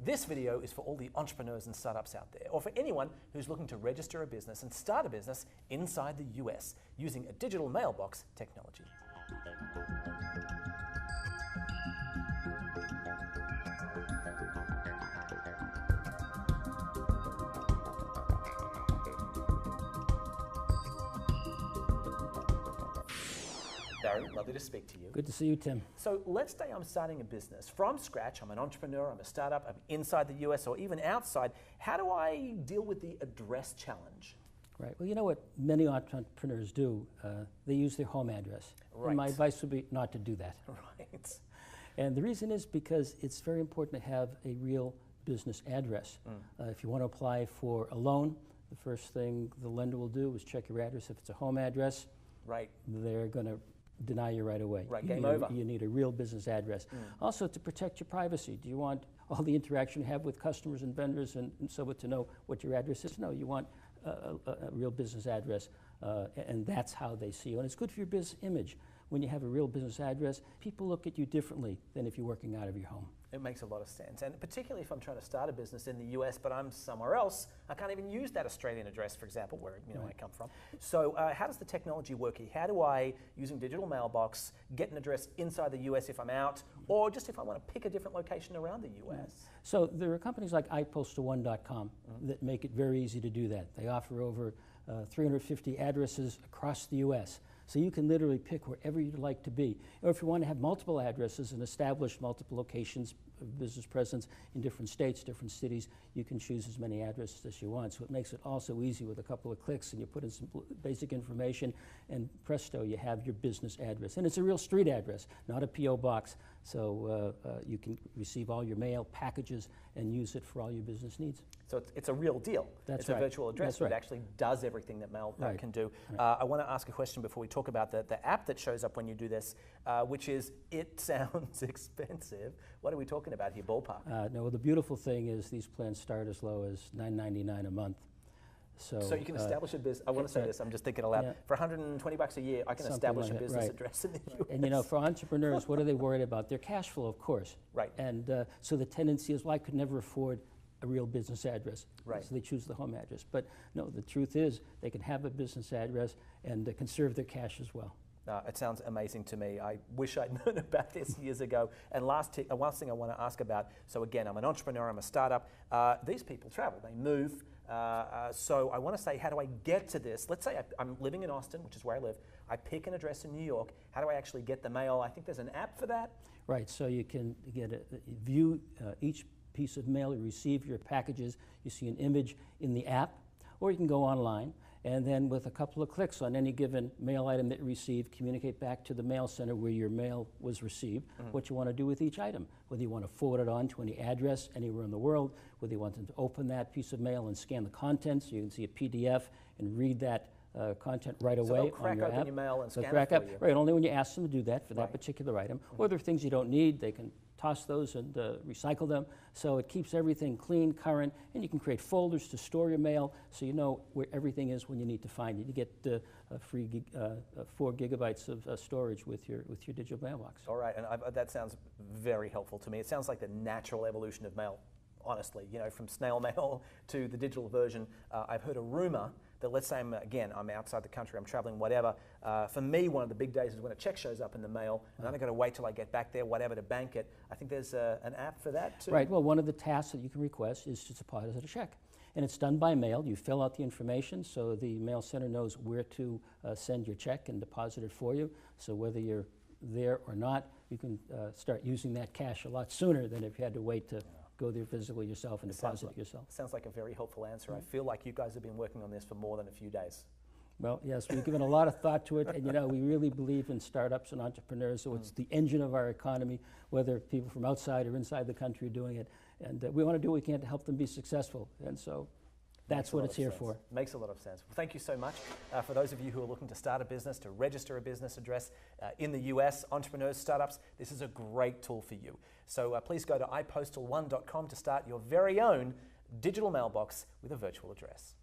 This video is for all the entrepreneurs and startups out there, or for anyone who's looking to register a business and start a business inside the US using a digital mailbox technology. Barry, lovely to speak to you. Good to see you, Tim. So let's say I'm starting a business from scratch. I'm an entrepreneur, I'm a startup, I'm inside the US or even outside. How do I deal with the address challenge? Right. Well, you know what many entrepreneurs do? They use their home address. Right. And my advice would be not to do that. Right. And the reason is because it's very important to have a real business address. If you want to apply for a loan, the first thing the lender will do is check your address. If it's a home address, right, they're going to deny you right away. Right, game over. You need a real business address. Also, to protect your privacy. Do you want all the interaction you have with customers and vendors and so to know what your address is? No, you want a real business address, and that's how they see you. And it's good for your business image. When you have a real business address, people look at you differently than if you're working out of your home. It makes a lot of sense, and particularly if I'm trying to start a business in the US, but I'm somewhere else, I can't even use that Australian address, for example, where I come from. So how does the technology work here? How do I, using digital mailbox, get an address inside the US if I'm out, or just if I want to pick a different location around the US? So there are companies like iPostal1.com that make it very easy to do that. They offer over 350 addresses across the US. So you can literally pick wherever you'd like to be. Or if you want to have multiple addresses and establish multiple locations of business presence in different states, different cities, you can choose as many addresses as you want. So it makes it also easy with a couple of clicks, and you put in some basic information, and presto, you have your business address. And it's a real street address, not a P.O. box. So you can receive all your mail, packages, and use it for all your business needs. So it's a real deal. That's it's a virtual address, but it actually does everything that mail can do. I want to ask a question before we talk about the app that shows up when you do this, which is, it sounds expensive. What are we talking about here, ballpark? No, the beautiful thing is these plans start as low as $9.99 a month. So you can establish a business. I want to say this. I'm just thinking aloud. Yeah. For $120 a year, I can establish a business address in the US. And you know, for entrepreneurs, what are they worried about? Their cash flow, of course. Right. And so the tendency is, well, I could never afford a real business address. Right. So they choose the home address. But no, the truth is, they can have a business address and conserve their cash as well. It sounds amazing to me. I wish I'd known about this years ago. And last thing I want to ask about, so again, I'm an entrepreneur, I'm a startup. These people travel, they move. So I want to say, how do I get to this? Let's say I'm living in Austin, which is where I live. I pick an address in New York. How do I actually get the mail? I think there's an app for that. Right, so you can view each piece of mail, you receive your packages, you see an image in the app, or you can go online, and then with a couple of clicks on any given mail item that you receive, communicate back to the mail center where your mail was received, what you want to do with each item, whether you want to forward it on to any address anywhere in the world, whether you want them to open that piece of mail and scan the contents, so you can see a PDF and read that content right away they'll crack on your open app. your mail and So scan crack it for up, you. right, only when you ask them to do that for that particular item. Or there are things you don't need, they can toss those and recycle them. So it keeps everything clean, current, and you can create folders to store your mail so you know where everything is when you need to find it. You get free 4 gigabytes of storage with your digital mailbox. All right, and that sounds very helpful to me. It sounds like the natural evolution of mail. Honestly, you know, from snail mail to the digital version. I've heard a rumor that, let's say I'm outside the country, I'm traveling, whatever. For me, one of the big days is when a check shows up in the mail, and I've got to wait till I get back there, whatever, to bank it. I think there's an app for that too. Right, well, one of the tasks that you can request is to deposit a check. And it's done by mail. You fill out the information so the mail center knows where to send your check and deposit it for you. So whether you're there or not, you can start using that cash a lot sooner than if you had to wait to go there physically yourself and deposit it yourself. Sounds like a very helpful answer. I feel like you guys have been working on this for more than a few days. Well, yes, we've given a lot of thought to it, and you know, we really believe in startups and entrepreneurs, so it's the engine of our economy, whether people from outside or inside the country are doing it, and we want to do what we can to help them be successful, and so that's what it's here for. Makes a lot of sense. Well, thank you so much. For those of you who are looking to start a business, to register a business address in the US, entrepreneurs, startups, this is a great tool for you. So please go to iPostal1.com to start your very own digital mailbox with a virtual address.